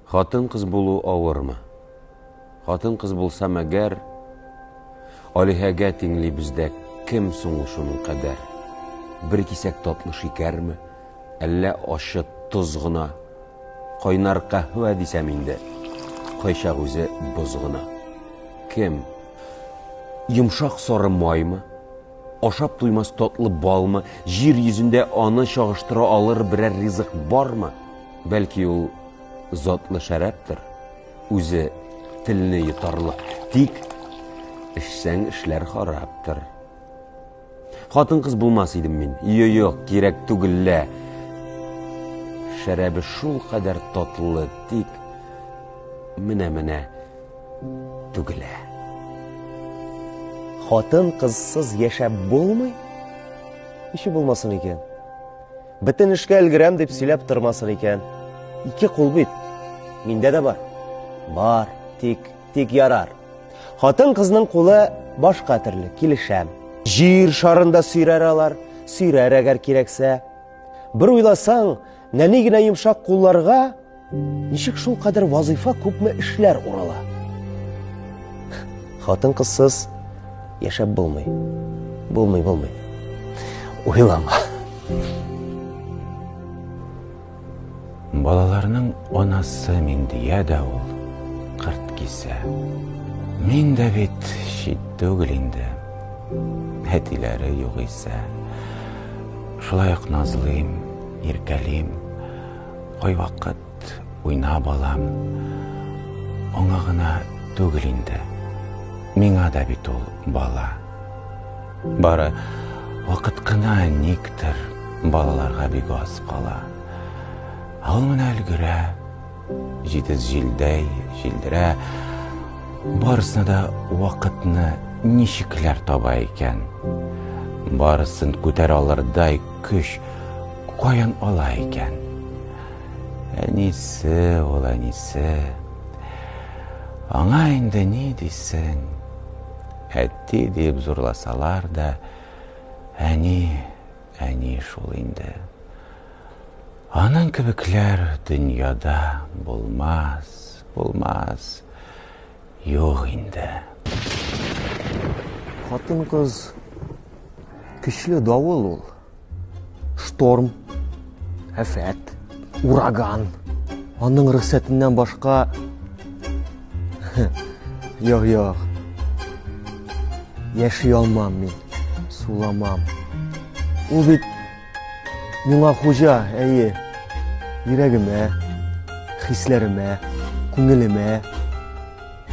Хатын-кыз булу авырмы? Хатын-кыз булса мәгәр, Алиһәгә тиңли бездә кем соң шуның кадәр? Бер кисәк татлы шикәрме? Әллә ащы тоз гына? Кайнар каһвә дисәм инде, кайчак үзе боз гына. Кем? Йомшак сары маймы? Ашап туймас татлы балмы? Җир йөзендә аны чагыштыра алыр берәр ризык бармы? Бәлки ул затлы шәрәптер, үзе телне йотарлык, тик эшсәң эшләр хараптыр. Хатын-кыз булмас идем мин, юк, кирәк түгеллә. Шәрәбе шул кадәр татлы, тик менә түгелә. Хатын-кызсыз яшәп булмый? Ничек булмасын икән? Бөтен эшкә өлгерәм дип сөйләп тормасын икән. Ике кул бит. Миндә дә бар. Бар, тик ярар. Хатын-кызның кулы башка төрле, килешәм. Җир шарында сөйрәр алар, сөйрәр әгәр кирәксә. Бер уйласаң, нәни генә йомшак кулларга ничек шул кадәр вазифа күпме эшләр урала. Хатын-кызсыз яшәп булмый. Булмый. Уйлама. Балаларның анасы Миндия да ул, кырт кисә. Мин дә бит шит түгел инде. Әтиләре юк исә. Шулай ук назлыйм, иркәлим, кайвакыт уйнап алам. Аңа гына түгел инде. Миңа да бит ул бала. Бары вакыт кына никтер балаларга бик аз кала. Ул менә өлгерә, җитез җилдәй, җилдерә. Барысына да вакытны ничекләр таба икән. Барысын күтәрә алырдай көч каян ала икән. Әнисе, ул әнисе. Аңа инде ни дисең? Әти дип зурласалар да, әни шул инде. Аның кебекләр дөньяда булмас, юк инде. Хатын-кыз көчле давыл ул. Шторм, афәт, ураган. Аның рөхсәтеннән башка Юк. Яши алмам мин, суламам. Ул бит миңа хуҗа, әйе. Йөрәгемә, хисләремә, күңелемә,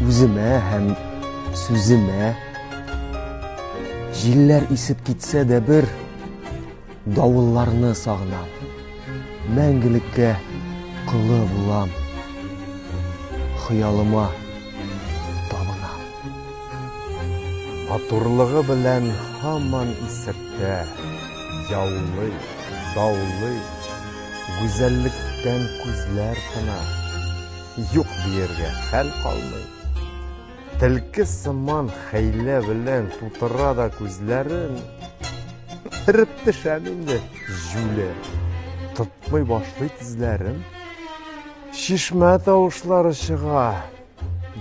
үземә һәм сүземә. Җилләр исеп китсә дә бер, давылларны сагынам. Мәңгелеккә кылы булам. Хыялыма табынам. Матурлыгы белән һаман исертә. Яулый, даулый, гүзәллектән күзләр кына. Юк диергә хәл калмый. Телке сыман хәйлә белән тутыра да күзләрен. Тиреп төшәм инде җүле. Тотмый башлый тизләрен. Шишмә тавышлары чыга.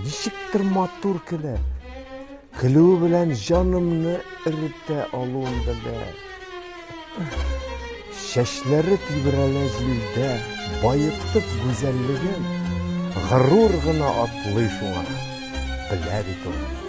Ничектер матур көлә. Көлү белән җанымны иртә алуын белә. Чәчләре тибрәлә җилдә, байытып гүзәллеген, горур гына атлый шуңа. Белә бит ул.